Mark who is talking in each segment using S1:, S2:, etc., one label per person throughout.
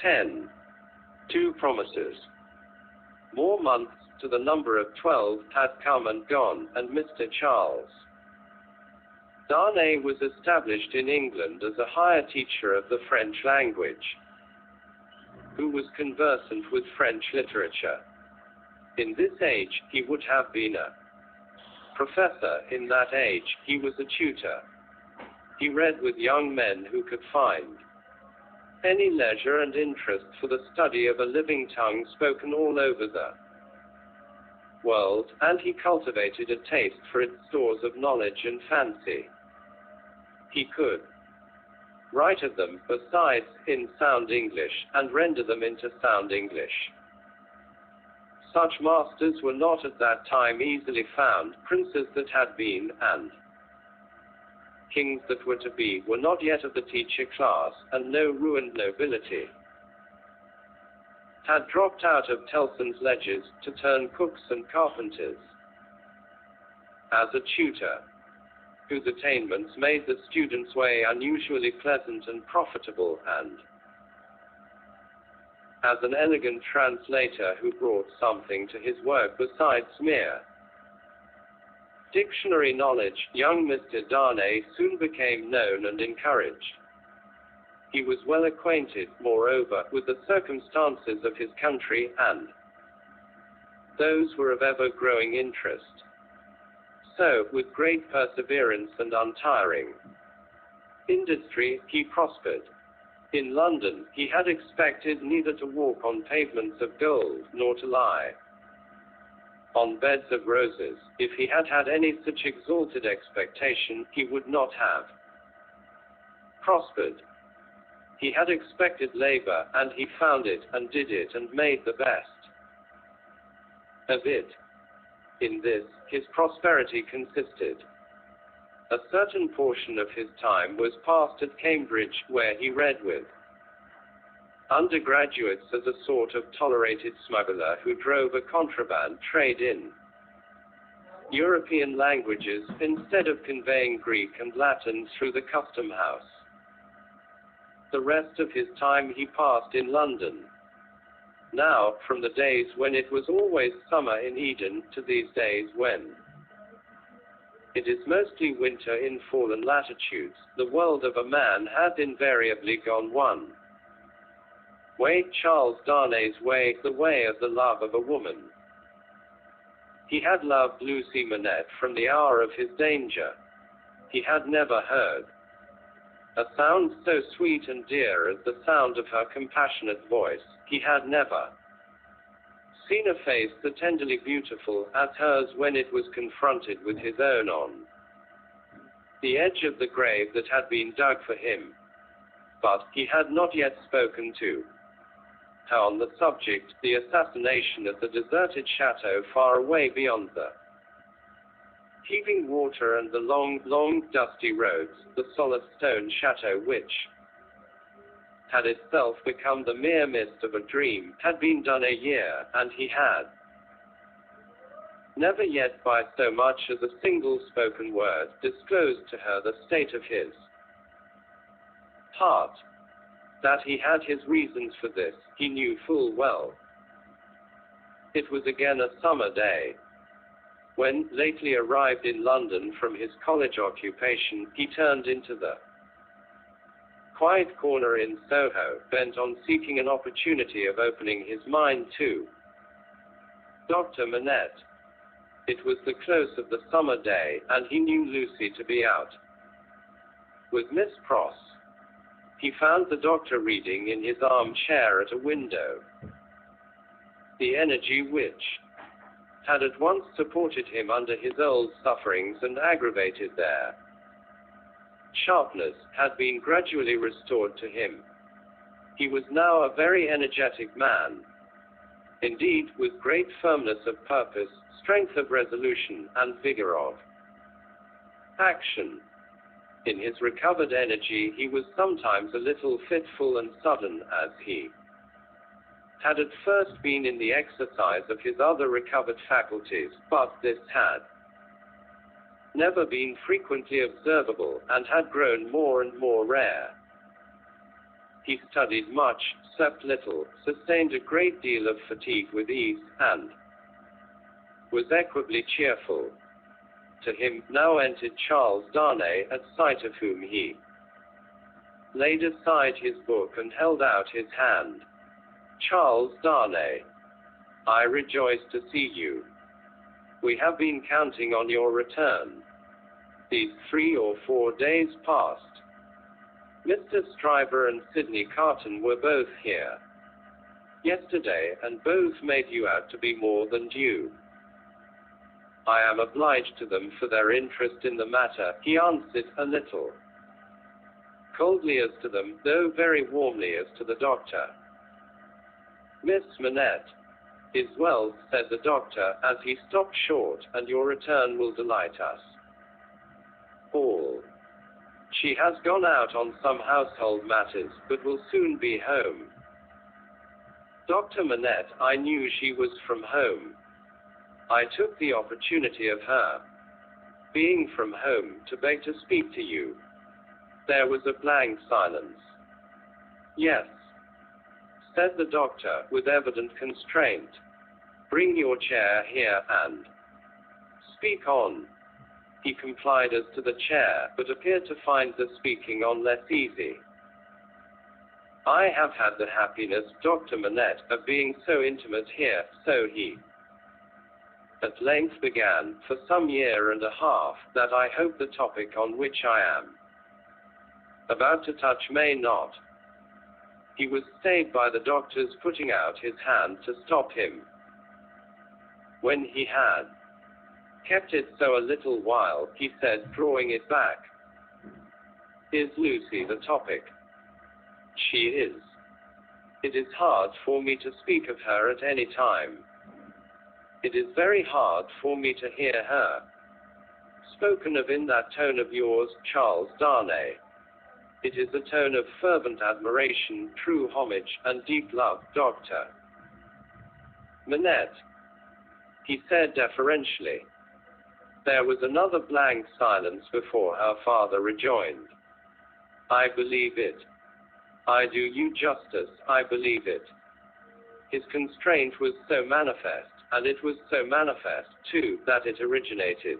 S1: 10. 2 promises. More months to the number of 12 had come and gone, and Mr. Charles Darnay was established in England as a higher teacher of the French language, who was conversant with French literature. In this age, he would have been a professor. In that age, he was a tutor. He read with young men who could find any leisure and interest for the study of a living tongue spoken all over the world, and he cultivated a taste for its stores of knowledge and fancy. He could write of them, besides, in sound English, and render them into sound English. Such masters were not at that time easily found. Princes that had been, and kings that were to be, were not yet of the teacher class, and no ruined nobility had dropped out of Tellson's ledgers to turn cooks and carpenters. As a tutor, whose attainments made the student's way unusually pleasant and profitable, and as an elegant translator who brought something to his work besides mere dictionary knowledge, young Mr. Darnay soon became known and encouraged. He was well acquainted, moreover, with the circumstances of his country, and those were of ever-growing interest. So, with great perseverance and untiring industry, he prospered. In London, he had expected neither to walk on pavements of gold, nor to lie on beds of roses. If he had had any such exalted expectation, he would not have prospered. He had expected labor, and he found it, and did it, and made the best of it. In this, his prosperity consisted. A certain portion of his time was passed at Cambridge, where he read with undergraduates as a sort of tolerated smuggler who drove a contraband trade in European languages, instead of conveying Greek and Latin through the custom house. The rest of his time he passed in London. Now, from the days when it was always summer in Eden, to these days when it is mostly winter in fallen latitudes, the world of a man had invariably gone one way: Charles Darnay's way, the way of the love of a woman. He had loved Lucy Manette from the hour of his danger. He had never heard a sound so sweet and dear as the sound of her compassionate voice. He had never seen a face so tenderly beautiful as hers when it was confronted with his own on the edge of the grave that had been dug for him. But he had not yet spoken to her on the subject, the assassination at the deserted chateau far away beyond the heaving water and the long, dusty roads, the solid stone chateau which had itself become the mere mist of a dream, had been done a year, and he had never yet by so much as a single spoken word disclosed to her the state of his heart. That he had his reasons for this, he knew full well. It was again a summer day, when, lately arrived in London from his college occupation, he turned into the quiet corner in Soho, bent on seeking an opportunity of opening his mind to Dr. Manette. It was the close of the summer day, and he knew Lucy to be out with Miss Pross. He found the doctor reading in his armchair at a window. The energy which had at once supported him under his old sufferings and aggravated their sharpness had been gradually restored to him. He was now a very energetic man. Indeed, with great firmness of purpose, strength of resolution, and vigor of action. In his recovered energy he was sometimes a little fitful and sudden, as he had at first been in the exercise of his other recovered faculties, but this had never been frequently observable, and had grown more and more rare. He studied much, slept little, sustained a great deal of fatigue with ease, and was equably cheerful. To him now entered Charles Darnay, at sight of whom he laid aside his book and held out his hand. Charles Darnay, I rejoice to see you. We have been counting on your return. These 3 or 4 days past, Mr. Stryver and Sidney Carton were both here yesterday, and both made you out to be more than due. I am obliged to them for their interest in the matter, he answered, a little coldly as to them, though very warmly as to the doctor. Miss Manette is well, said the doctor, as he stopped short, and your return will delight us all. She has gone out on some household matters, but will soon be home. Dr. Manette, I knew she was from home. I took the opportunity of her being from home to beg to speak to you. There was a blank silence. Yes, said the doctor, with evident constraint. Bring your chair here and speak on. He complied as to the chair, but appeared to find the speaking on less easy. I have had the happiness, Dr. Manette, of being so intimate here, so he at length began, for some year and a half, that I hope the topic on which I am about to touch may not. He was stayed by the doctor's putting out his hand to stop him. When he had kept it so a little while, he said, drawing it back, Is Lucy the topic? She is. It is hard for me to speak of her at any time. It is very hard for me to hear her spoken of in that tone of yours, Charles Darnay. It is a tone of fervent admiration, true homage, and deep love, Dr. Manette, he said deferentially. There was another blank silence before her father rejoined. I believe it. I do you justice, I believe it. His constraint was so manifest, and it was so manifest, too, that it originated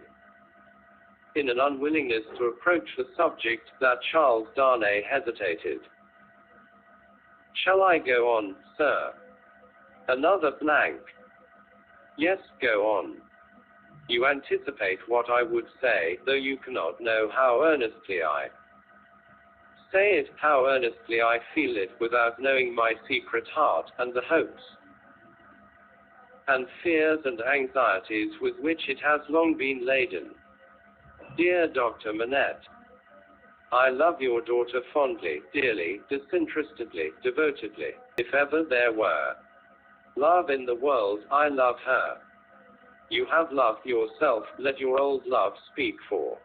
S1: in an unwillingness to approach the subject that Charles Darnay hesitated. Shall I go on, sir? Another blank. Yes, go on. You anticipate what I would say, though you cannot know how earnestly I say it, how earnestly I feel it, without knowing my secret heart, and the hopes and fears and anxieties with which it has long been laden. Dear Dr. Manette, I love your daughter fondly, dearly, disinterestedly, devotedly. If ever there were love in the world, I love her. You have loved yourself, let your old love speak for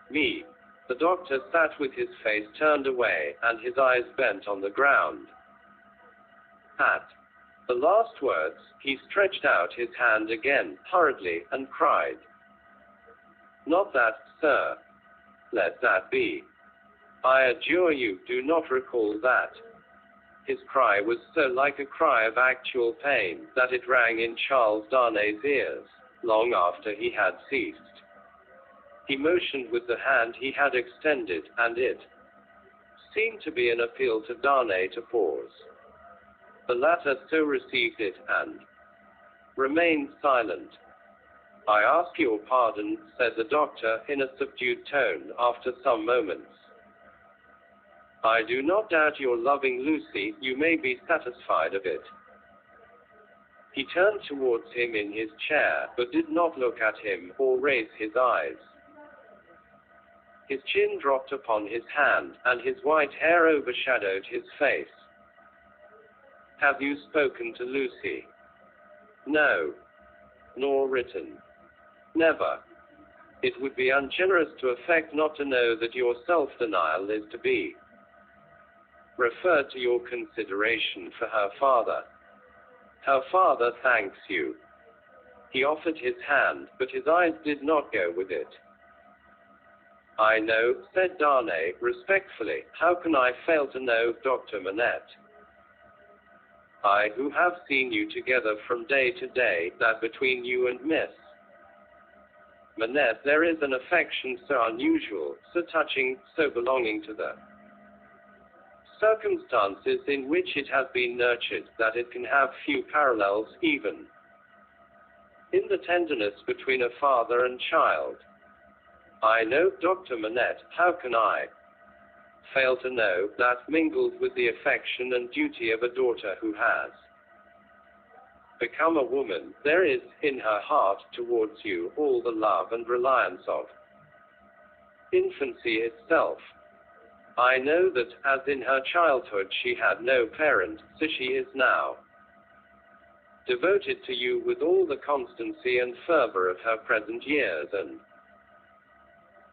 S1: me. The doctor sat with his face turned away, and his eyes bent on the ground. At the last words, he stretched out his hand again, hurriedly, and cried, Not that, sir. Let that be. I adjure you, do not recall that. His cry was so like a cry of actual pain, that it rang in Charles Darnay's ears, long after he had ceased. He motioned with the hand he had extended, and it seemed to be an appeal to Darnay to pause. The latter so received it, and remained silent. I ask your pardon, said the doctor, in a subdued tone, after some moments. I do not doubt your loving Lucy, you may be satisfied of it. He turned towards him in his chair, but did not look at him, or raise his eyes. His chin dropped upon his hand, and his white hair overshadowed his face. Have you spoken to Lucy? No. Nor written? Never. It would be ungenerous to affect not to know that your self-denial is to be referred to your consideration for her father. Her father thanks you. He offered his hand, but his eyes did not go with it. I know, said Darnay, respectfully. How can I fail to know, Dr. Manette? I, who have seen you together from day to day, that between you and Miss Manette there is an affection so unusual, so touching, so belonging to the circumstances in which it has been nurtured, that it can have few parallels, even in the tenderness between a father and child. I know, Dr. Manette, how can I fail to know, that mingled with the affection and duty of a daughter who has become a woman, there is, in her heart towards you, all the love and reliance of infancy itself. I know that, as in her childhood she had no parent, so she is now devoted to you with all the constancy and fervor of her present years and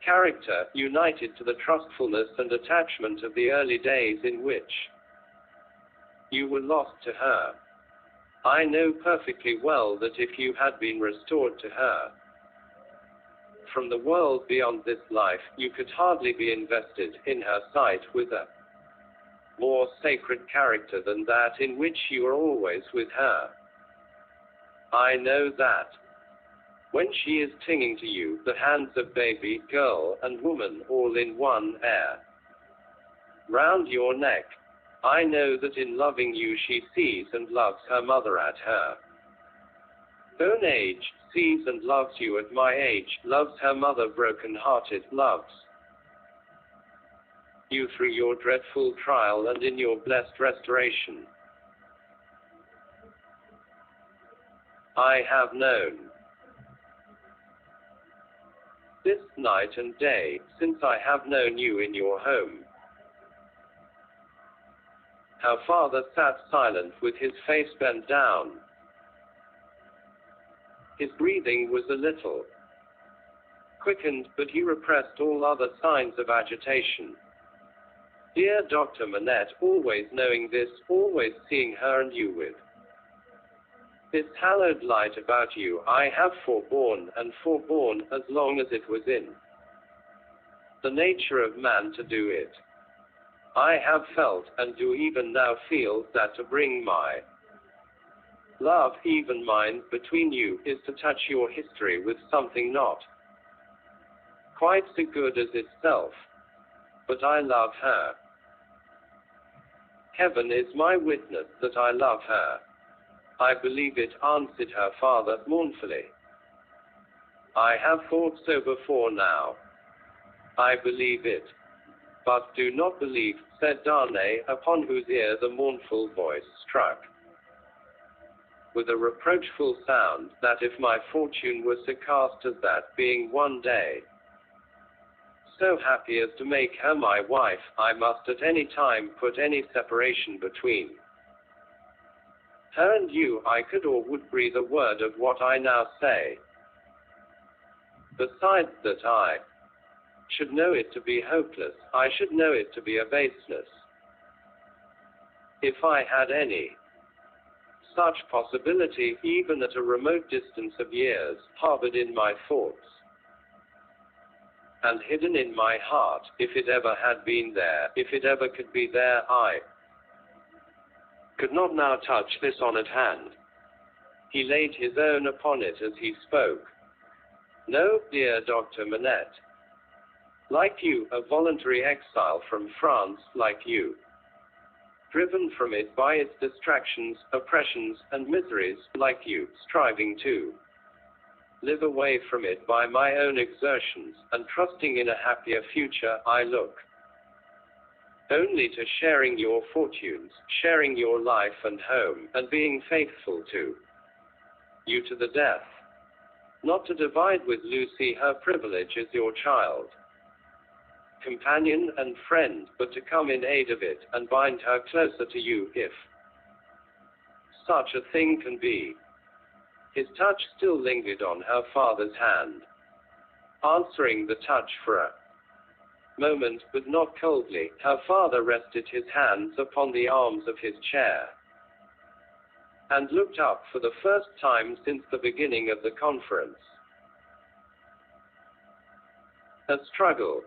S1: character, united to the trustfulness and attachment of the early days in which you were lost to her. I know perfectly well that if you had been restored to her from the world beyond this life, you could hardly be invested, in her sight, with a more sacred character than that in which you are always with her. I know that, when she is clinging to you, the hands of baby, girl, and woman, all in one air round your neck, I know that in loving you she sees and loves her mother at her own age, sees and loves you at my age, loves her mother broken-hearted, loves you through your dreadful trial and in your blessed restoration. I have known this night and day, since I have known you in your home. Her father sat silent with his face bent down. His breathing was a little quickened, but he repressed all other signs of agitation. Dear Dr. Manette, always knowing this, always seeing her and you with this hallowed light about you, I have forborne and forborne, as long as it was in the nature of man to do it. I have felt, and do even now feel, that to bring my love, even mine, between you, is to touch your history with something not quite so good as itself. But I love her. Heaven is my witness that I love her. I believe it, answered her father, mournfully. I have thought so before now. I believe it. But do not believe, said Darnay, upon whose ear the mournful voice struck with a reproachful sound, that if my fortune were so cast as that, being one day so happy as to make her my wife, I must at any time put any separation between her and you, I could or would breathe a word of what I now say. Besides that I should know it to be hopeless, I should know it to be a baseness, if I had any such possibility, even at a remote distance of years, harbored in my thoughts, and hidden in my heart, if it ever had been there, if it ever could be there, I could not now touch this honoured hand. He laid his own upon it as he spoke. No, dear Dr. Manette. Like you, a voluntary exile from France, like you, driven from it by its distractions, oppressions, and miseries, like you, striving to live away from it by my own exertions, and trusting in a happier future, I look only to sharing your fortunes, sharing your life and home, and being faithful to you to the death. Not to divide with Lucy her privilege as your child, companion and friend, but to come in aid of it, and bind her closer to you, if such a thing can be. His touch still lingered on her father's hand, answering the touch for a moment, but not coldly. Her father rested his hands upon the arms of his chair, and looked up for the first time since the beginning of the conference. A struggle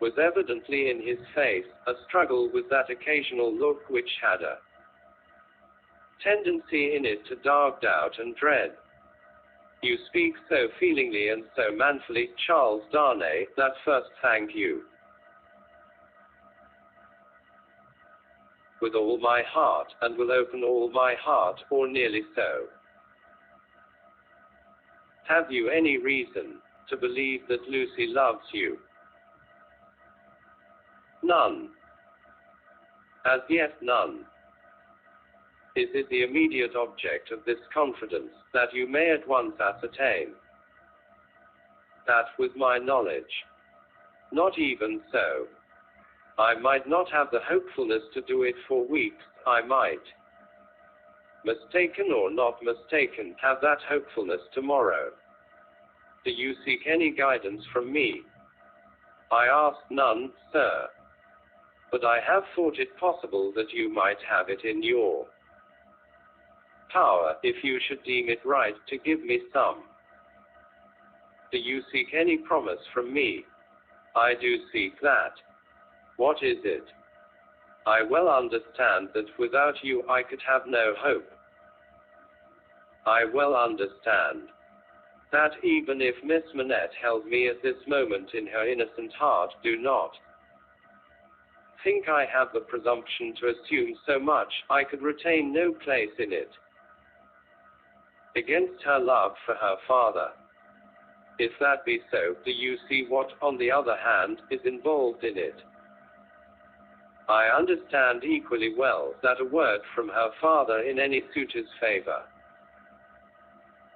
S1: was evidently in his face, a struggle with that occasional look which had a tendency in it to dog doubt and dread. You speak so feelingly and so manfully, Charles Darnay, that first thank you. With all my heart, and will open all my heart, or nearly so. Have you any reason to believe that Lucy loves you? None. As yet none. Is it the immediate object of this confidence, that you may at once ascertain that with my knowledge? Not even so. I might not have the hopefulness to do it for weeks, I might, mistaken or not mistaken, have that hopefulness tomorrow. Do you seek any guidance from me? I ask none, sir. But I have thought it possible that you might have it in your power, if you should deem it right, to give me some. Do you seek any promise from me? I do seek that. What is it? I well understand that without you I could have no hope. I well understand that even if Miss Manette held me at this moment in her innocent heart, do not think I have the presumption to assume so much, I could retain no place in it against her love for her father. If that be so, do you see what, on the other hand, is involved in it? I understand equally well that a word from her father in any suitor's favor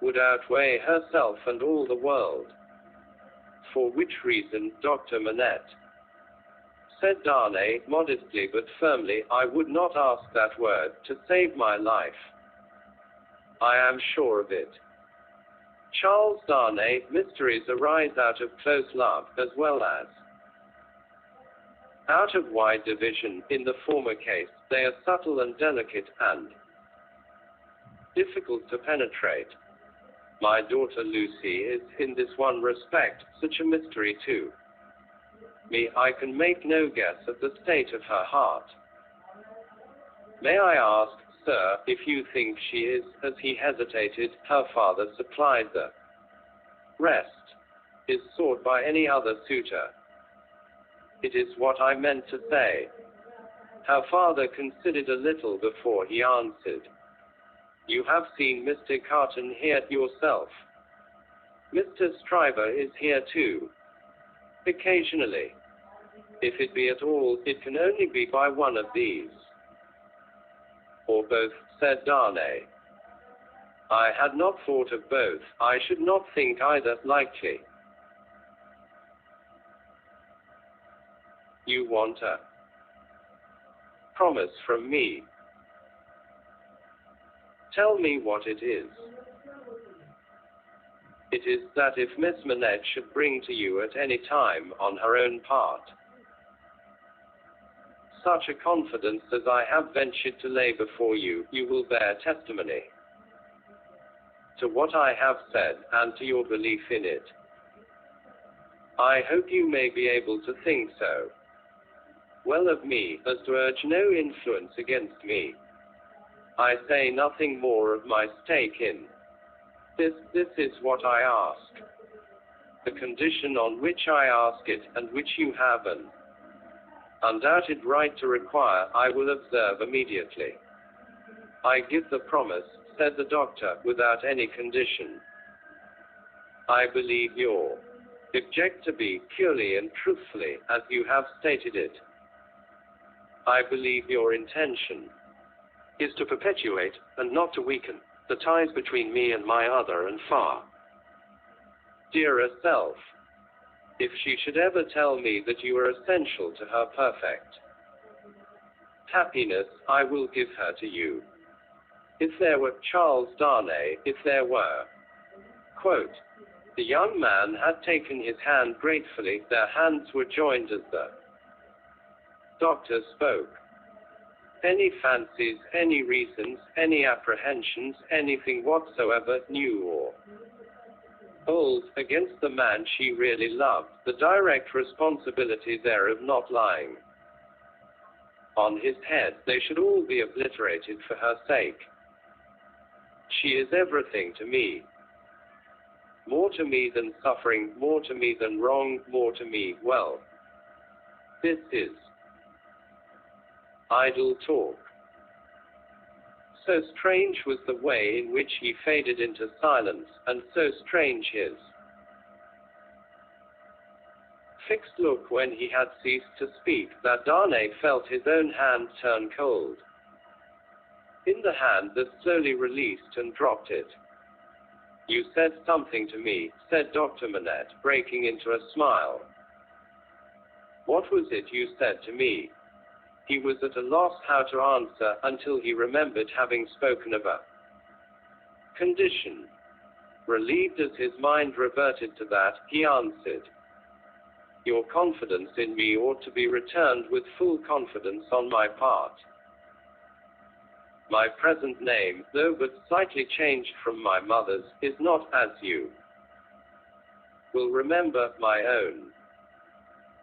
S1: would outweigh herself and all the world. For which reason, Dr. Manette, said Darnay, modestly but firmly, I would not ask that word to save my life. I am sure of it. Charles Darnay, mysteries arise out of close love, as well as out of wide division. In the former case, they are subtle and delicate, and difficult to penetrate. My daughter Lucy is, in this one respect, such a mystery to me, I can make no guess at the state of her heart. May I ask, sir, if you think she is, as he hesitated, her father supplied the rest, is sought by any other suitor? It is what I meant to say. Her father considered a little before he answered. You have seen Mr. Carton here yourself. Mr. Stryver is here too. Occasionally. If it be at all, it can only be by one of these. Or both, said Darnay. I had not thought of both. I should not think either likely. You want a promise from me. Tell me what it is. It is that if Miss Manette should bring to you at any time, on her own part, such a confidence as I have ventured to lay before you, you will bear testimony to what I have said, and to your belief in it. I hope you may be able to think so well of me, as to urge no influence against me. I say nothing more of my stake in this is what I ask. The condition on which I ask it, and which you have an undoubted right to require, I will observe immediately. I give the promise, said the doctor, without any condition. I believe your object to be, purely and truthfully, as you have stated it. I believe your intention is to perpetuate, and not to weaken, the ties between me and my other and far dearer self. If she should ever tell me that you are essential to her perfect happiness, I will give her to you. If there were, Charles Darnay, if there were, quote, the young man had taken his hand gratefully, their hands were joined as the doctor spoke. Any fancies, any reasons, any apprehensions, anything whatsoever, new or hold against the man she really loved the direct responsibility thereof not lying on his head. They should all be obliterated for her sake. She is everything to me. More to me than suffering, more to me than wrong, more to me, well. This is idle talk. So strange was the way in which he faded into silence, and so strange his fixed look when he had ceased to speak, that Darnay felt his own hand turn cold in the hand that slowly released and dropped it. You said something to me, said Dr. Manette, breaking into a smile. What was it you said to me? He was at a loss how to answer, until he remembered having spoken of a condition. Relieved as his mind reverted to that, he answered, your confidence in me ought to be returned with full confidence on my part. My present name, though but slightly changed from my mother's, is not, as you will remember, my own.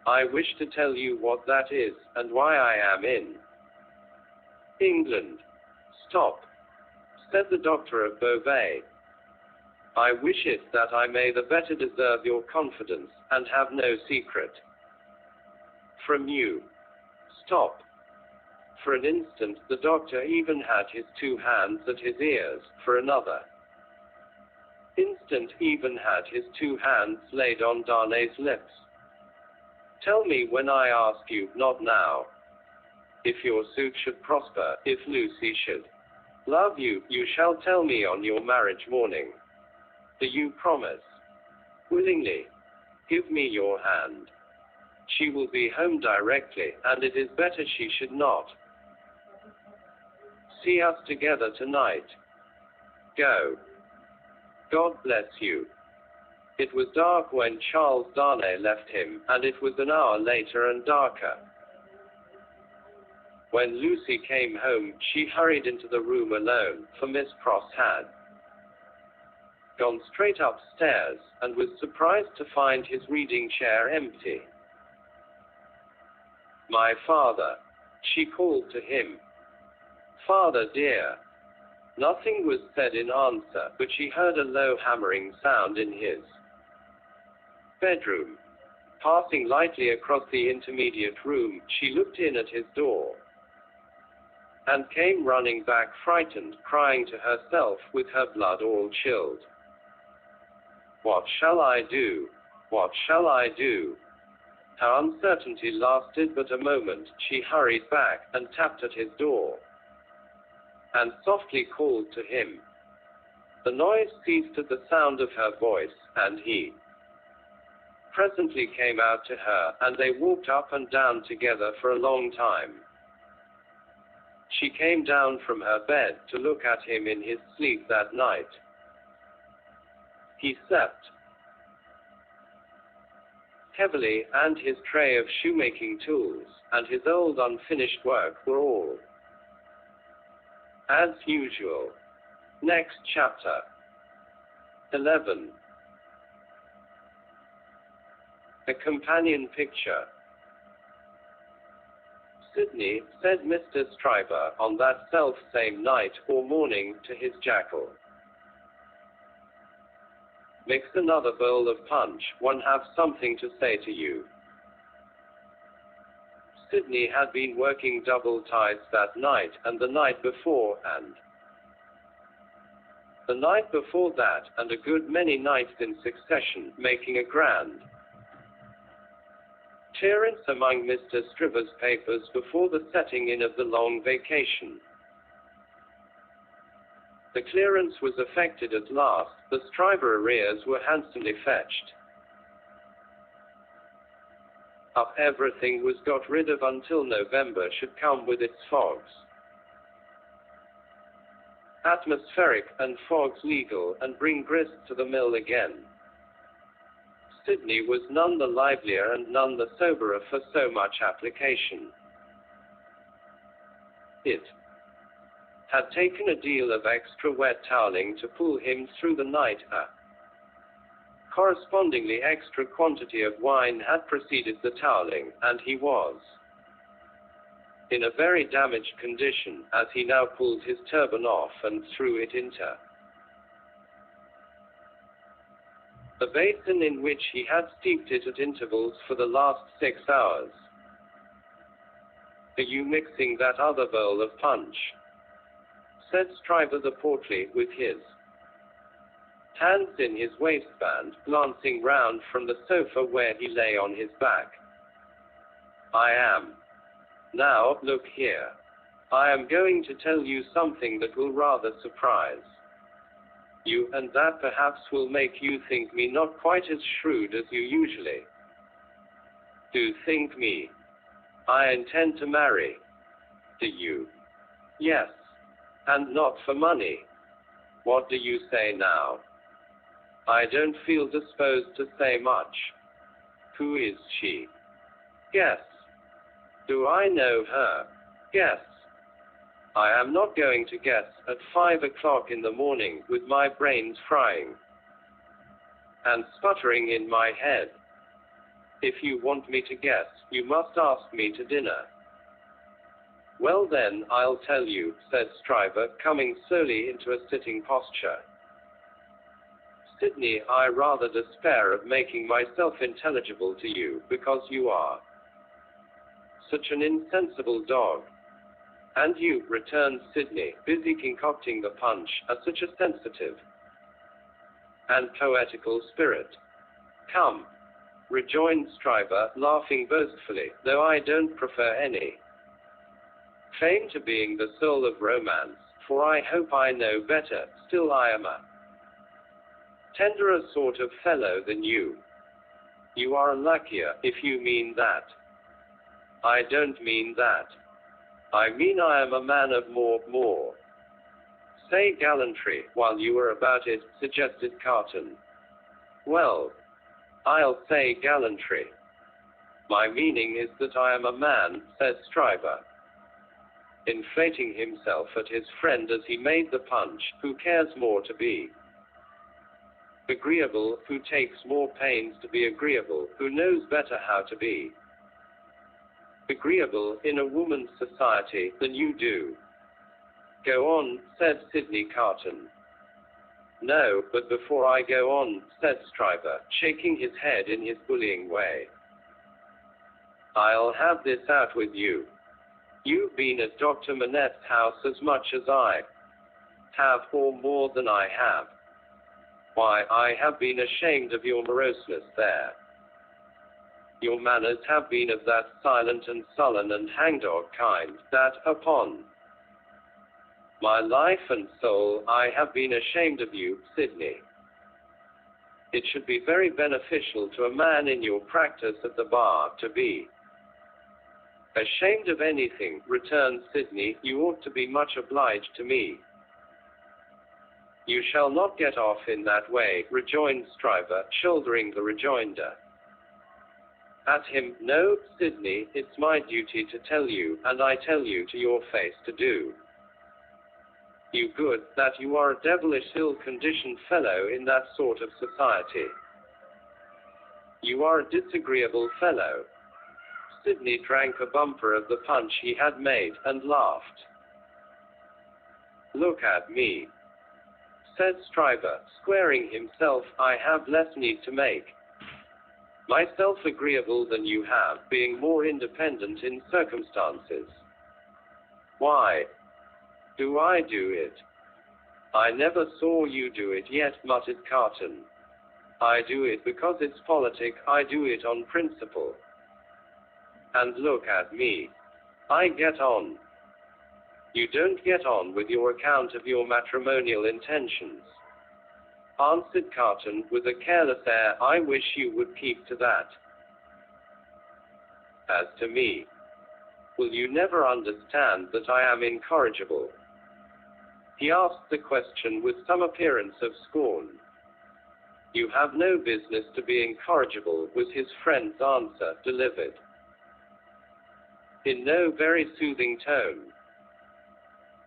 S1: I wish to tell you what that is, and why I am in England. Stop, said the doctor of Beauvais. I wish it that I may the better deserve your confidence, and have no secret from you. Stop. For an instant, the doctor even had his two hands at his ears, for another instant even had his two hands laid on Darnay's lips. Tell me when I ask you, not now. If your suit should prosper, if Lucy should love you, you shall tell me on your marriage morning. Do you promise? Willingly. Give me your hand. She will be home directly, and it is better she should not see us together tonight. Go. God bless you. It was dark when Charles Darnay left him, and it was an hour later and darker when Lucy came home. She hurried into the room alone, for Miss Pross had gone straight upstairs, and was surprised to find his reading chair empty. My father, she called to him. Father dear. Nothing was said in answer, but she heard a low hammering sound in his bedroom. Passing lightly across the intermediate room, she looked in at his door, and came running back frightened, crying to herself, with her blood all chilled. What shall I do? What shall I do? Her uncertainty lasted but a moment. She hurried back, and tapped at his door, and softly called to him. The noise ceased at the sound of her voice, and he presently came out to her, and they walked up and down together for a long time. She came down from her bed to look at him in his sleep that night. He slept heavily, and his tray of shoemaking tools, and his old unfinished work were all as usual. Next chapter. 11. A companion picture. Sydney, said Mr. Stryver, on that self-same night, or morning, to his jackal. Mix another bowl of punch, one have something to say to you. Sydney had been working double tides that night, and the night before, and the night before that, and a good many nights in succession, making a grand clearance among Mr. Stryver's papers before the setting in of the long vacation. The clearance was effected at last. The Stryver arrears were handsomely fetched up. Everything was got rid of until November should come with its fogs. Atmospheric, and fogs legal, and bring grist to the mill again. Sydney was none the livelier and none the soberer for so much application. It had taken a deal of extra wet toweling to pull him through the night. A Correspondingly extra quantity of wine had preceded the toweling, and he was in a very damaged condition, as he now pulled his turban off and threw it into the basin in which he had steeped it at intervals for the last 6 hours. "Are you mixing that other bowl of punch?" said Stryver the portly, with his hands in his waistband, glancing round from the sofa where he lay on his back. "I am. Now, look here. I am going to tell you something that will rather surprise you, and that perhaps will make you think me not quite as shrewd as you usually do think me. I intend to marry. Do you?" "Yes. And not for money. What do you say now?" "I don't feel disposed to say much." "Who is she?" "Guess." "Do I know her?" "Guess." "I am not going to guess at 5 o'clock in the morning, with my brains frying and sputtering in my head. If you want me to guess, you must ask me to dinner." "Well then, I'll tell you," said Stryver, coming slowly into a sitting posture. "Sidney, I rather despair of making myself intelligible to you, because you are such an insensible dog." "And you," returned Sidney, busy concocting the punch, "are such a sensitive and poetical spirit." "Come," rejoined Stryver, laughing boastfully, "though I don't prefer any claim to being the soul of romance, for I hope I know better, still I am a tenderer sort of fellow than you. You are a luckier, if you mean that." "I don't mean that. I mean I am a man of more. Say gallantry, while you are about it," suggested Carton. "Well, I'll say gallantry. My meaning is that I am a man," said Stryver, inflating himself at his friend as he made the punch, "who cares more to be agreeable, who takes more pains to be agreeable, who knows better how to be agreeable in a woman's society than you do." "Go on," said Sidney Carton. "No, but before I go on," said Stryver, shaking his head in his bullying way, "I'll have this out with you. You've been at Dr. Manette's house as much as I have, or more than I have. Why, I have been ashamed of your moroseness there. Your manners have been of that silent and sullen and hangdog kind, that, upon my life and soul, I have been ashamed of you, Sidney. It should be very beneficial to a man in your practice at the bar to be ashamed of anything," returned Sidney. "You ought to be much obliged to me." "You shall not get off in that way," rejoined Stryver, shouldering the rejoinder at him. "No, Sidney, it's my duty to tell you, and I tell you to your face to do you good, that you are a devilish ill-conditioned fellow in that sort of society. You are a disagreeable fellow." Sidney drank a bumper of the punch he had made, and laughed. "Look at me," said Stryver, squaring himself. "I have less need to make myself agreeable than you have, being more independent in circumstances." "Why do I do it?" "I never saw you do it yet," muttered Carton. "I do it because it's politic, I do it on principle. And look at me. I get on." "You don't get on with your account of your matrimonial intentions," answered Carton, with a careless air. "I wish you would keep to that. As to me, will you never understand that I am incorrigible?" He asked the question with some appearance of scorn. "You have no business to be incorrigible," was his friend's answer, delivered in no very soothing tone.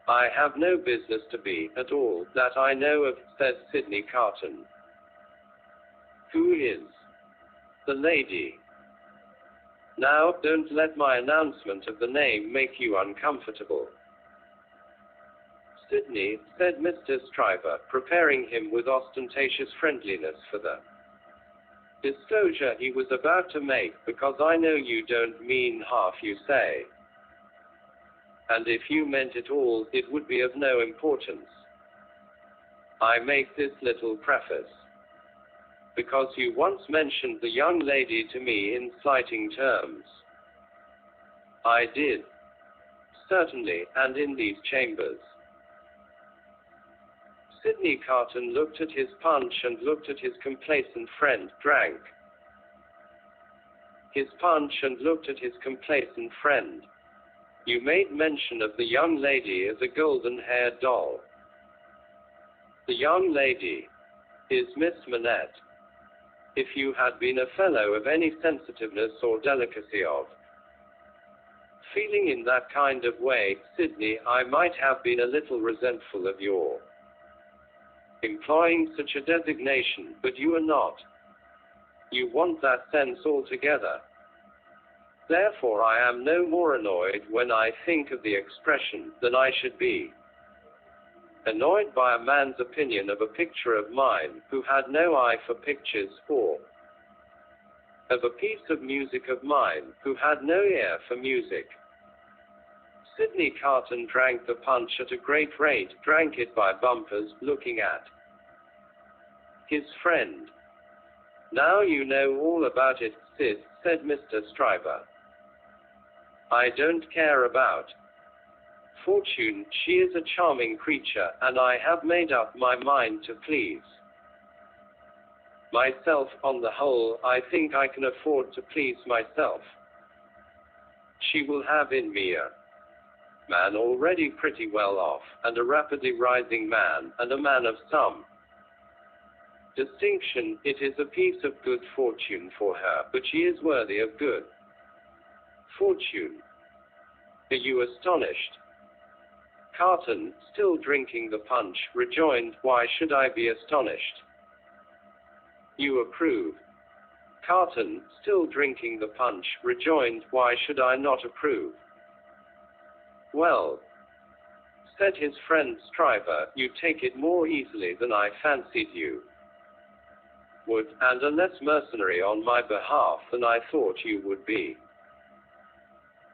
S1: "I have no business to be, at all, that I know of," said Sidney Carton. Who is the lady? Now, don't let my announcement of the name make you uncomfortable. Sydney, said Mr. Stryver, preparing him with ostentatious friendliness for the disclosure he was about to make, because I know you don't mean half you say. And if you meant it all, it would be of no importance. I make this little preface because you once mentioned the young lady to me in slighting terms. I did. Certainly, and in these chambers. Sidney Carton looked at his punch and looked at his complacent friend, drank his punch and looked at his complacent friend. You made mention of the young lady as a golden-haired doll. The young lady is Miss Manette. If you had been a fellow of any sensitiveness or delicacy of feeling in that kind of way, Sidney, I might have been a little resentful of your employing such a designation, but you are not. You want that sense altogether. Therefore I am no more annoyed when I think of the expression than I should be annoyed by a man's opinion of a picture of mine who had no eye for pictures, or of a piece of music of mine who had no ear for music. Sidney Carton drank the punch at a great rate, drank it by bumpers, looking at his friend. Now you know all about it, Sid, said Mr. Stryver. I don't care about Fortune. She is a charming creature, and I have made up my mind to please myself. On the whole, I think I can afford to please myself. She will have in me a man already pretty well off, and a rapidly rising man, and a man of some distinction. It is a piece of good fortune for her, but she is worthy of good fortune. Are you astonished? Carton, still drinking the punch, rejoined, Why should I be astonished? You approve. Carton, still drinking the punch, rejoined, Why should I not approve? Well, said his friend Stryver, you take it more easily than I fancied you would, and are less mercenary on my behalf than I thought you would be.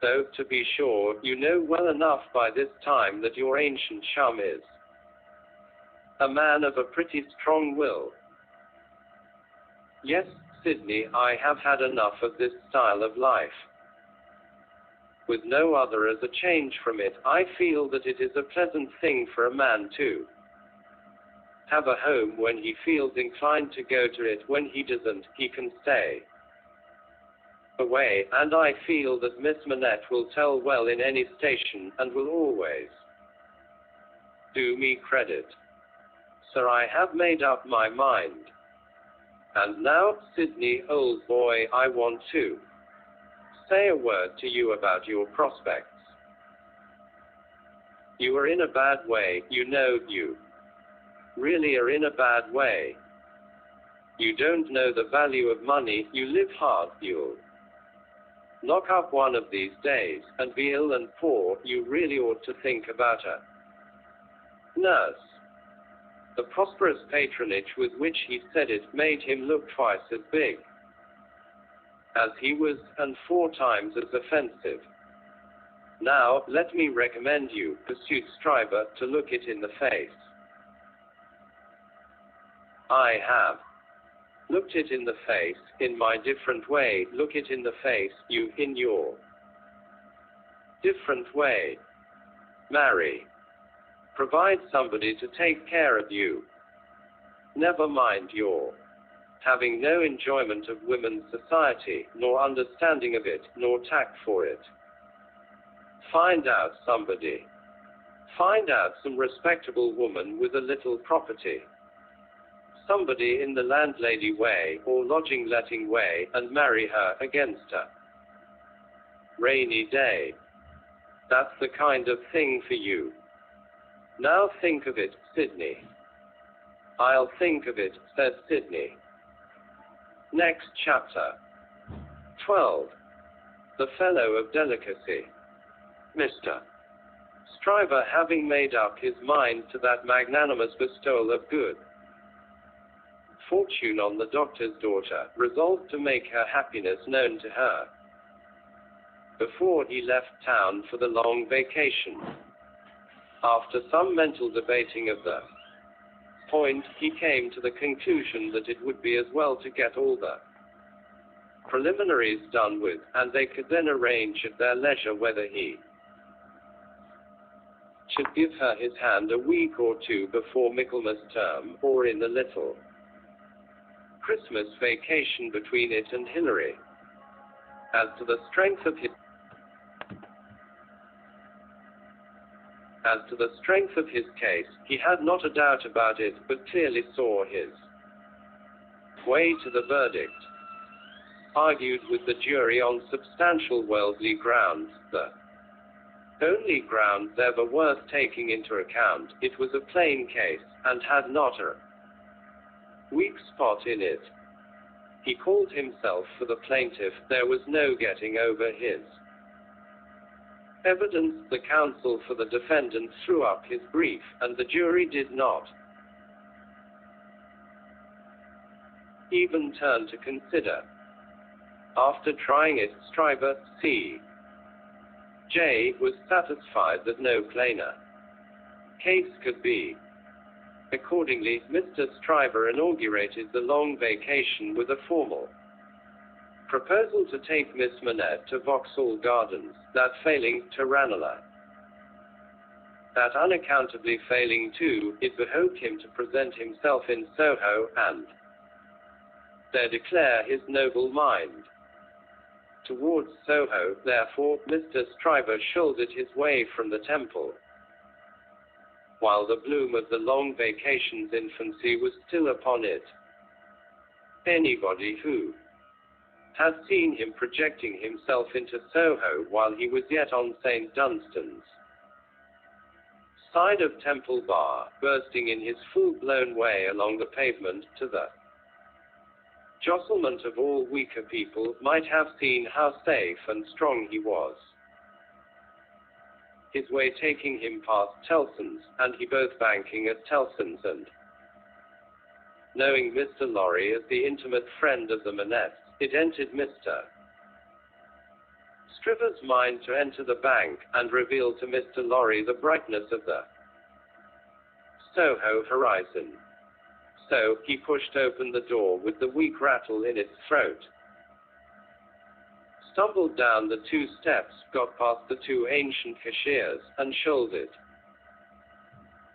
S1: Though, to be sure, you know well enough by this time that your ancient chum is a man of a pretty strong will. Yes, Sidney, I have had enough of this style of life. With no other as a change from it, I feel that it is a pleasant thing for a man to have a home when he feels inclined to go to it. When he doesn't, he can stay away, and I feel that Miss Manette will tell well in any station, and will always do me credit. Sir, I have made up my mind. And now, Sidney, old boy, I want to say a word to you about your prospects. You are in a bad way, you know, you really are in a bad way. You don't know the value of money, you live hard, you'll knock up one of these days, and be ill and poor. You really ought to think about a nurse. The prosperous patronage with which he said it made him look twice as big as he was, and 4 times as offensive. Now, let me recommend you, pursued Stryver, to look it in the face. I have looked it in the face, in my different way. Look it in the face, you, in your different way. Marry. Provide somebody to take care of you. Never mind your having no enjoyment of women's society, nor understanding of it, nor tact for it. Find out somebody. Find out some respectable woman with a little property. Somebody in the landlady way, or lodging-letting way, and marry her against a rainy day. That's the kind of thing for you. Now think of it, Sidney. I'll think of it, said Sidney. Next chapter. 12. The Fellow of Delicacy. Mr. Stryver, having made up his mind to that magnanimous bestowal of good fortune on the doctor's daughter, resolved to make her happiness known to her before he left town for the long vacation. After some mental debating of the point, he came to the conclusion that it would be as well to get all the preliminaries done with, and they could then arrange at their leisure whether he should give her his hand a week or two before Michaelmas term, or in the little Christmas vacation between it and Hilary. As to the strength of his case, he had not a doubt about it, but clearly saw his way to the verdict. Argued with the jury on substantial worldly grounds, the only grounds ever worth taking into account, it was a plain case, and had not a weak spot in it. He called himself for the plaintiff, there was no getting over his evidence. The counsel for the defendant threw up his brief, and the jury did not even turn to consider. After trying it, Stryver, C.J., was satisfied that no plainer case could be. Accordingly, Mr. Stryver inaugurated the long vacation with a formal proposal to take Miss Manette to Vauxhall Gardens, that failing, to Ranelagh. That unaccountably failing too, it behoved him to present himself in Soho, and there declare his noble mind. Towards Soho, therefore, Mr. Stryver shouldered his way from the Temple, while the bloom of the long vacation's infancy was still upon it. Anybody who has seen him projecting himself into Soho while he was yet on St. Dunstan's side of Temple Bar, bursting in his full-blown way along the pavement to the jostlement of all weaker people, might have seen how safe and strong he was. His way taking him past Tellson's, and he both banking at Tellson's and knowing Mr. Lorry as the intimate friend of the Manettes, it entered Mr. Stryver's mind to enter the bank, and reveal to Mr. Lorry the brightness of the Soho horizon. So, he pushed open the door with the weak rattle in its throat, stumbled down the 2 steps, got past the 2 ancient cashiers, and shouldered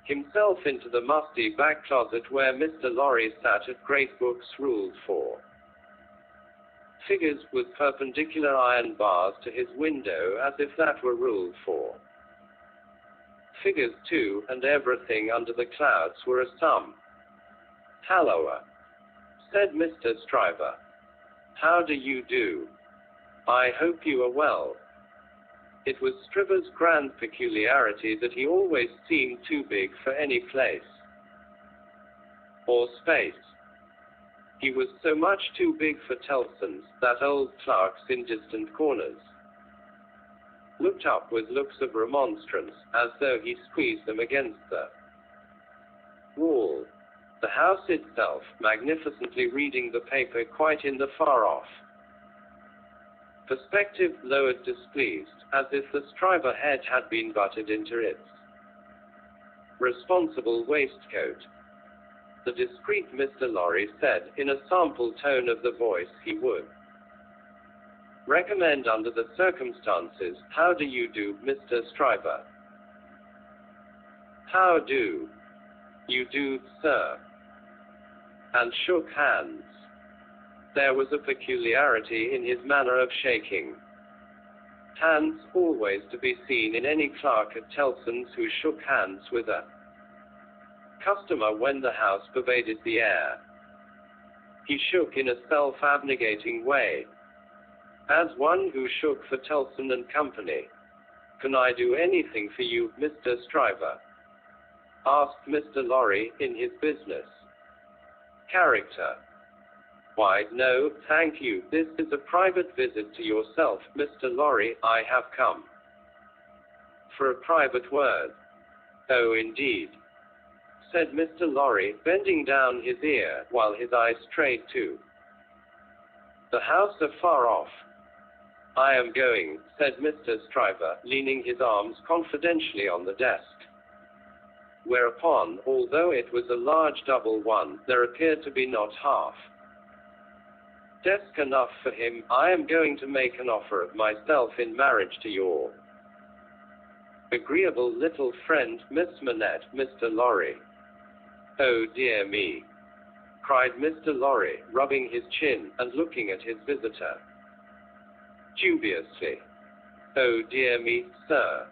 S1: himself into the musty back closet where Mr. Lorry sat at great books ruled for figures, with perpendicular iron bars to his window, as if that were ruled for figures too, and everything under the clouds were a sum. "Halloa," said Mr. Stryver. "How do you do? I hope you are well." It was Stryver's grand peculiarity that he always seemed too big for any place or space. He was so much too big for Tellson's that old clerks in distant corners looked up with looks of remonstrance, as though he squeezed them against the wall. The house itself, magnificently reading the paper quite in the far-off perspective, lowered displeased, as if the Stryver head had been butted into its responsible waistcoat. The discreet Mr. Lorry said, in a sample tone of the voice he would recommend under the circumstances, "How do you do, Mr. Stryver?" "How do you do, sir?" and shook hands. There was a peculiarity in his manner of shaking hands, always to be seen in any clerk at Tellson's who shook hands with a customer when the house pervaded the air. He shook in a self-abnegating way, as one who shook for Tellson and Company. "Can I do anything for you, Mr. Stryver?" asked Mr. Lorry, in his business character. Why, no, thank you. This is a private visit to yourself, Mr. Lorry. I have come for a private word. Oh, indeed, said Mr. Lorry, bending down his ear, while his eyes strayed to the house afar off. I am going, said Mr. Stryver, leaning his arms confidentially on the desk. Whereupon, although it was a large double one, there appeared to be not half desk enough for him. I am going to make an offer of myself in marriage to your agreeable little friend, Miss Manette, Mr. Lorry. Oh dear me, cried Mr. Lorry, rubbing his chin, and looking at his visitor dubiously. Oh dear me, sir,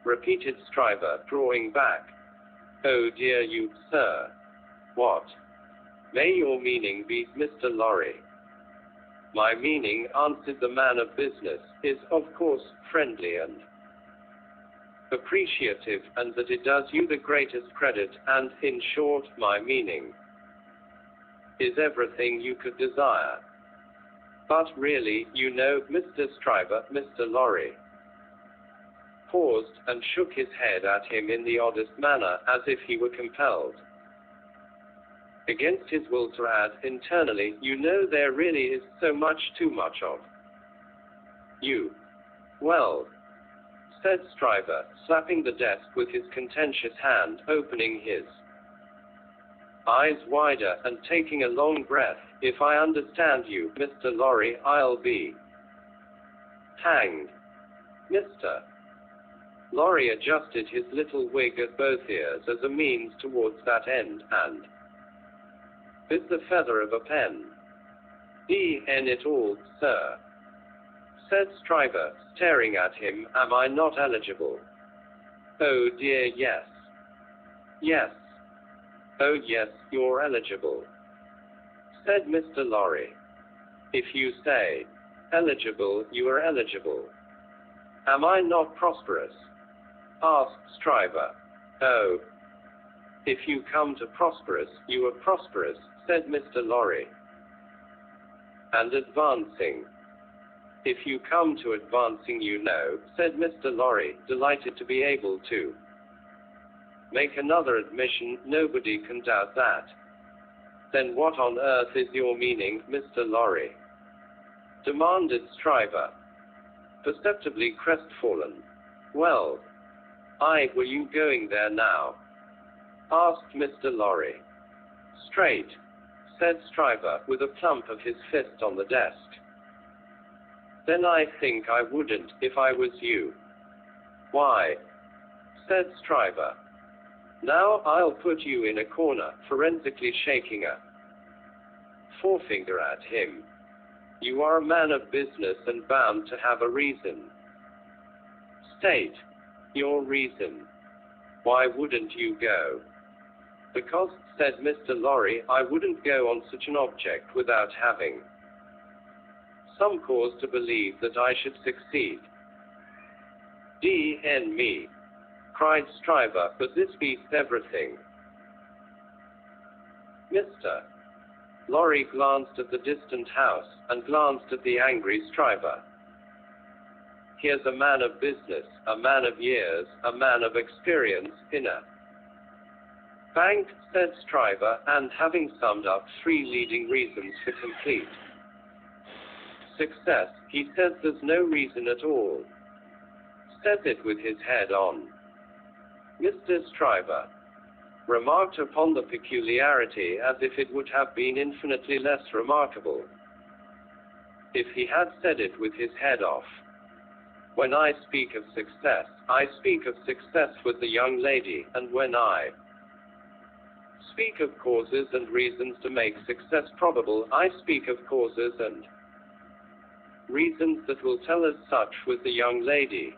S1: repeated Stryver, drawing back. Oh dear you, sir. What may your meaning be, Mr. Lorry? My meaning, answered the man of business, is, of course, friendly and appreciative, and that it does you the greatest credit, and, in short, my meaning is everything you could desire. But really, you know, Mr. Stryver, Mr. Lorry paused, and shook his head at him in the oddest manner, as if he were compelled against his will to add, internally, you know, there really is so much too much of you. Well, said Stryver, slapping the desk with his contentious hand, opening his eyes wider, and taking a long breath, if I understand you, Mr. Lorry, I'll be hanged. Mr. Lorry adjusted his little wig at both ears as a means towards that end, and bit the feather of a pen. D.N. it all, sir, said Stryver, staring at him. Am I not eligible? Oh dear, yes. Yes. Oh yes, you're eligible, said Mr. Lorry. If you say eligible, you are eligible. Am I not prosperous? Asked Stryver. Oh, if you come to prosperous, you are prosperous, said Mr. Lorry. And advancing. If you come to advancing, you know, said Mr. Lorry, delighted to be able to make another admission. Nobody can doubt that. Then what on earth is your meaning, Mr. Lorry? Demanded Stryver, perceptibly crestfallen. Well, were you going there now? Asked Mr. Lorry. Straight, said Stryver, with a plump of his fist on the desk. Then I think I wouldn't, if I was you. Why? Said Stryver. Now I'll put you in a corner, forensically shaking a forefinger at him. You are a man of business and bound to have a reason. State your reason. Why wouldn't you go? Because, said Mr. Lorry, I wouldn't go on such an object without having some cause to believe that I should succeed. D.N. me, cried Stryver, but this beats everything. Mr. Lorry glanced at the distant house, and glanced at the angry Stryver. Here's a man of business, a man of years, a man of experience, in a bank, said Stryver, and having summed up 3 leading reasons for complete success, he says there's no reason at all. Says it with his head on. Mr. Stryver remarked upon the peculiarity as if it would have been infinitely less remarkable if he had said it with his head off. When I speak of success, I speak of success with the young lady, and when I speak of causes and reasons to make success probable, I speak of causes and reasons that will tell us such with the young lady.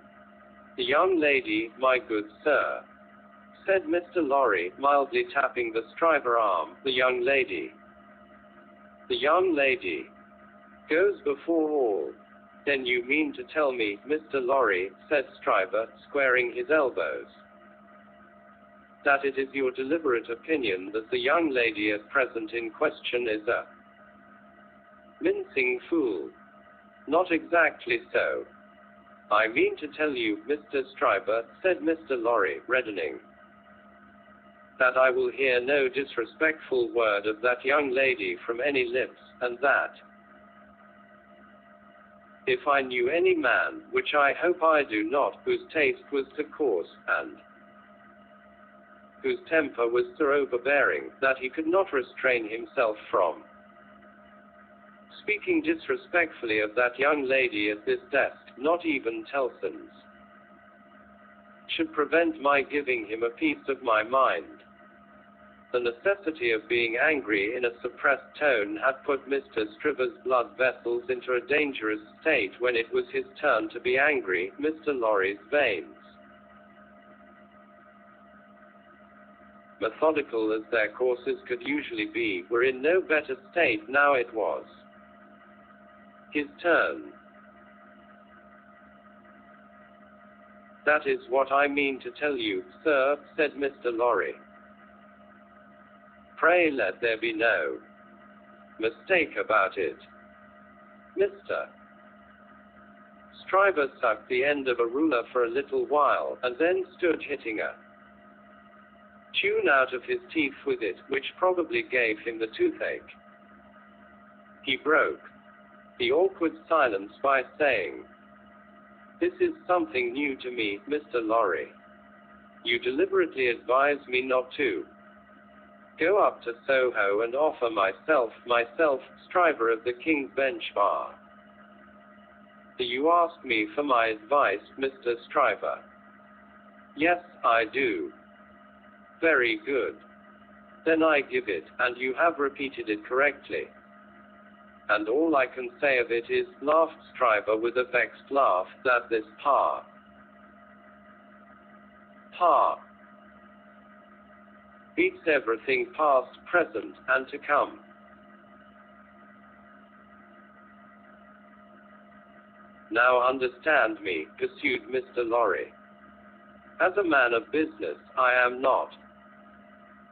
S1: The young lady, my good sir, said Mr. Lorry, mildly tapping the Stryver arm, the young lady. The young lady goes before all. Then you mean to tell me, Mr. Lorry, said Stryver, squaring his elbows, that it is your deliberate opinion that the young lady at present in question is a Mincing fool. Not exactly so. I mean to tell you, Mr. Stryver, said Mr. Lorry, reddening, that I will hear no disrespectful word of that young lady from any lips, and that, if I knew any man, which I hope I do not, whose taste was so coarse, and whose temper was so overbearing, that he could not restrain himself from speaking disrespectfully of that young lady at this desk, not even Tellson's should prevent my giving him a piece of my mind. The necessity of being angry in a suppressed tone had put Mr. Stryver's blood vessels into a dangerous state when it was his turn to be angry. Mr. Lorry's veins, methodical as their courses could usually be, were in no better state now. It was his turn. That is what I mean to tell you, sir, said Mr. Lorry. Pray let there be no mistake about it. Mr. Stryver sucked the end of a ruler for a little while, and then stood hitting a tune out of his teeth with it, which probably gave him the toothache. He broke the awkward silence by saying, "This is something new to me, Mr. Lorry. You deliberately advise me not to go up to Soho and offer myself, Stryver of the King's Bench Bar. Do you ask me for my advice, Mr. Stryver?" "Yes, I do." "Very good. Then I give it, and you have repeated it correctly. And all I can say of it is," laughed Stryver with a vexed laugh, "that this pa beats everything past, present, and to come." "Now understand me," pursued Mr. Lorry. "As a man of business, I am not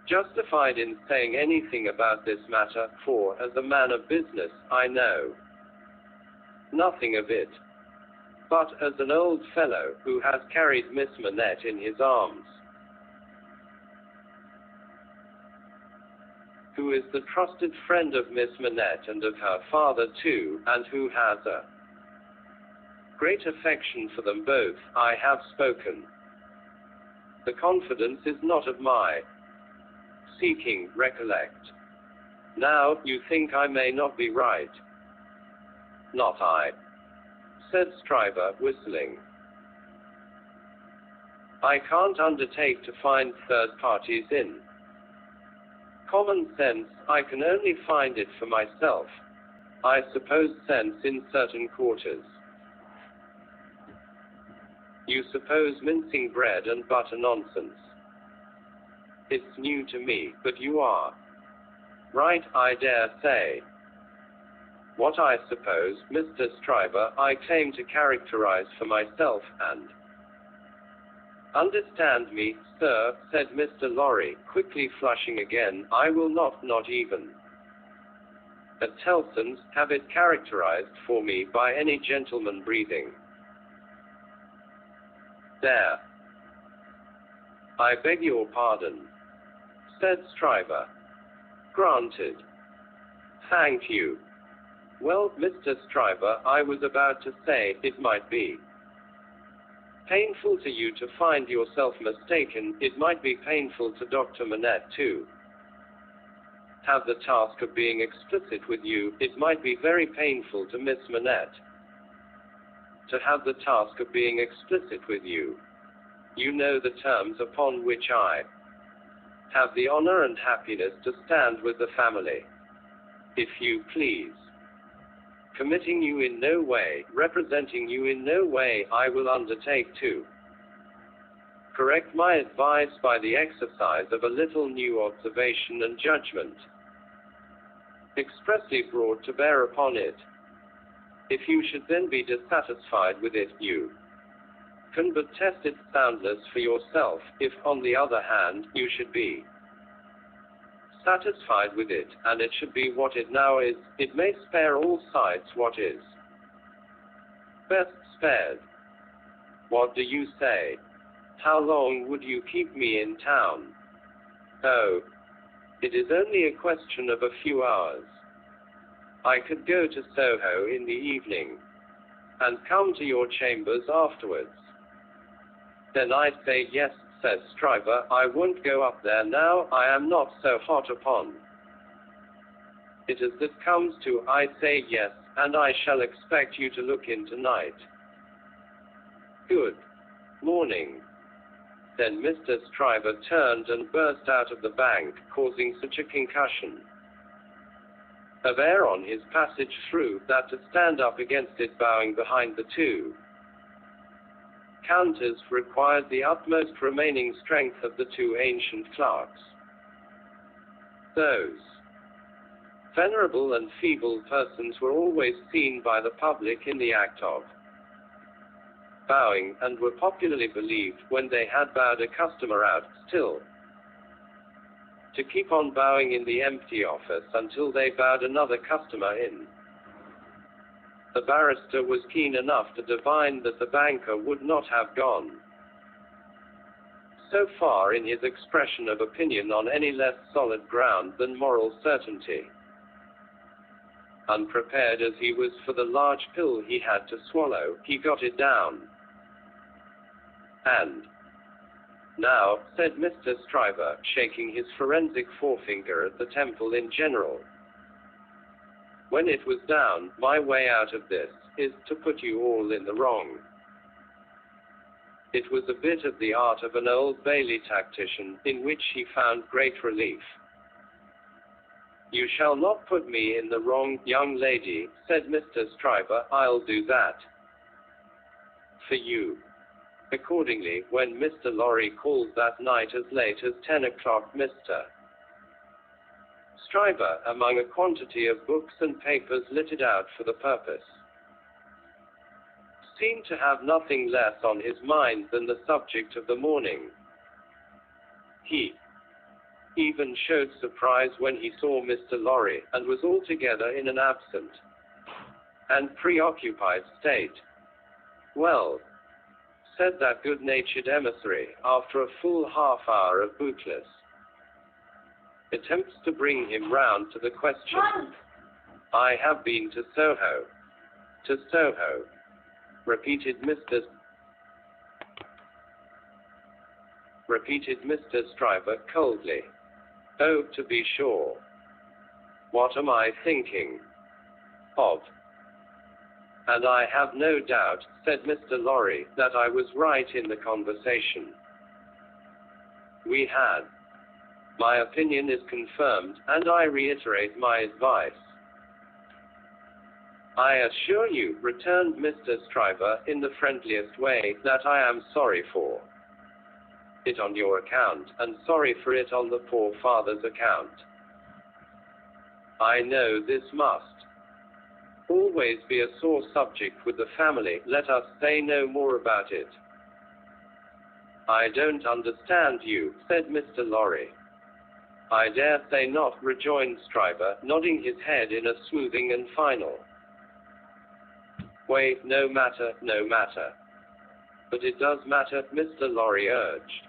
S1: justified in saying anything about this matter, for, as a man of business, I know nothing of it. But as an old fellow, who has carried Miss Manette in his arms, who is the trusted friend of Miss Manette and of her father too, and who has a great affection for them both, I have spoken. The confidence is not of my seeking, recollect. Now, you think I may not be right." "Not I," said Stryver, whistling. "I can't undertake to find third parties in common sense. I can only find it for myself. I suppose sense in certain quarters. You suppose mincing bread and butter nonsense. It's new to me, but you are right, I dare say. What I suppose, Mr. Stryver, I claim to characterize for myself, and understand me, sir," said Mr. Lorry, quickly flushing again, "I will not even at Tellson's have it characterized for me by any gentleman breathing. There." "I beg your pardon," said Stryver. "Granted. Thank you. Well, Mr. Stryver, I was about to say, it might be painful to you to find yourself mistaken. It might be painful to Dr. Manette too. Have the task of being explicit with you. It might be very painful to Miss Manette to have the task of being explicit with you. You know the terms upon which I have the honor and happiness to stand with the family, if you please. Committing you in no way, representing you in no way, I will undertake to correct my advice by the exercise of a little new observation and judgment, expressly brought to bear upon it. If you should then be dissatisfied with it, you can but test its soundness for yourself. If, on the other hand, you should be satisfied with it, and it should be what it now is. It may spare all sides what is best spared. What do you say? How long would you keep me in town? Oh, it is only a question of a few hours. I could go to Soho in the evening, and come to your chambers afterwards. Then I say yes, says Stryver, I won't go up there now, I am not so hot upon it as that comes to. I say yes, and I shall expect you to look in tonight. Good morning. Then Mr. Stryver turned and burst out of the bank, causing such a concussion of air on his passage through, that to stand up against it bowing behind the two counters required the utmost remaining strength of the two ancient clerks. Those venerable and feeble persons were always seen by the public in the act of bowing, and were popularly believed, when they had bowed a customer out, still to keep on bowing in the empty office until they bowed another customer in. The barrister was keen enough to divine that the banker would not have gone so far in his expression of opinion on any less solid ground than moral certainty. Unprepared as he was for the large pill he had to swallow, he got it down. And now, said Mr. Stryver, shaking his forensic forefinger at the temple in general, when it was down, my way out of this is to put you all in the wrong. It was a bit of the art of an Old Bailey tactician, in which he found great relief. You shall not put me in the wrong, young lady, said Mr. Stryver, I'll do that for you. Accordingly, when Mr. Lorry called that night as late as 10 o'clock, Mr. Stryver, among a quantity of books and papers littered out for the purpose, seemed to have nothing less on his mind than the subject of the morning. He even showed surprise when he saw Mr. Lorry, and was altogether in an absent and preoccupied state. Well, said that good-natured emissary, after a full half-hour of bootless attempts to bring him round to the question. I have been to Soho. To Soho, repeated Mr. Stryver coldly. Oh, to be sure. What am I thinking of? And I have no doubt, said Mr. Lorry, that I was right in the conversation we had. My opinion is confirmed, and I reiterate my advice. I assure you, returned Mr. Stryver, in the friendliest way, that I am sorry for it on your account, and sorry for it on the poor father's account. I know this must always be a sore subject with the family, let us say no more about it. I don't understand you, said Mr. Lorry. I dare say not, rejoined Stryver, nodding his head in a smoothing and final way. No matter, no matter. But it does matter, Mr. Lorry urged.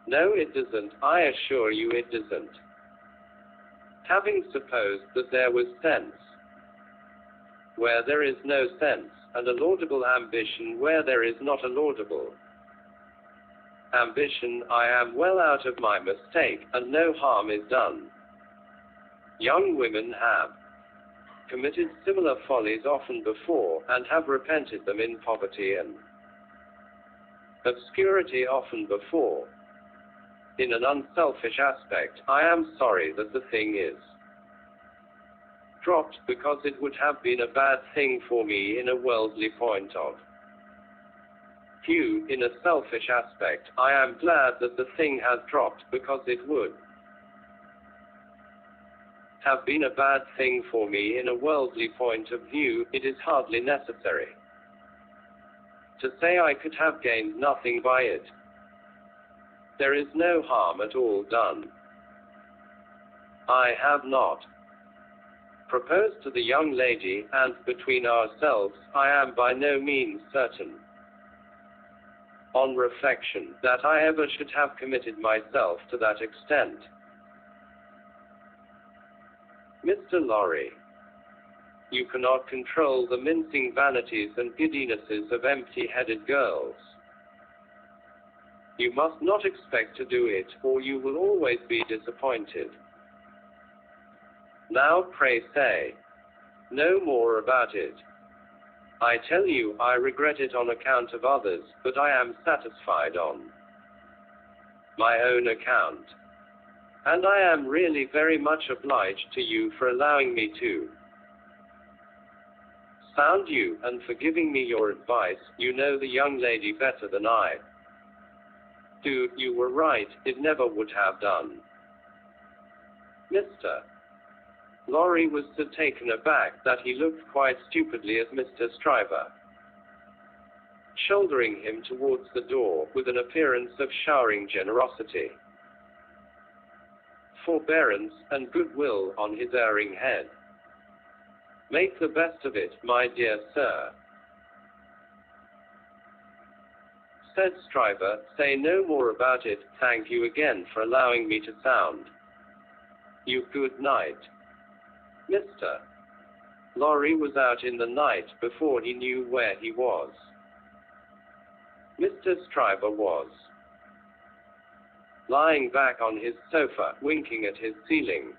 S1: No, it doesn't, I assure you it doesn't. Having supposed that there was sense where there is no sense, and a laudable ambition where there is not a laudable ambition, I am well out of my mistake, and no harm is done. Young women have committed similar follies often before, and have repented them in poverty and obscurity often before. In an unselfish aspect, I am sorry that the thing is dropped, because it would have been a bad thing for me in a worldly point of view. In a selfish aspect, I am glad that the thing has dropped, because it would have been a bad thing for me in a worldly point of view. It is hardly necessary to say I could have gained nothing by it. There is no harm at all done. I have not proposed to the young lady, and, between ourselves, I am by no means certain, on reflection, that I ever should have committed myself to that extent. Mr. Lorry, you cannot control the mincing vanities and giddinesses of empty-headed girls. You must not expect to do it, or you will always be disappointed. Now pray say no more about it. I tell you, I regret it on account of others, but I am satisfied on my own account. And I am really very much obliged to you for allowing me to sound you, and for giving me your advice. You know the young lady better than I do. You were right, it never would have done. Mr. Lorry was so taken aback that he looked quite stupidly at Mr. Stryver, shouldering him towards the door, with an appearance of showering generosity, forbearance, and goodwill on his erring head. Make the best of it, my dear sir, said Stryver. Say no more about it. Thank you again for allowing me to sound you good night. Mr. Lorry was out in the night before he knew where he was. Mr. Stryver was lying back on his sofa, winking at his ceiling.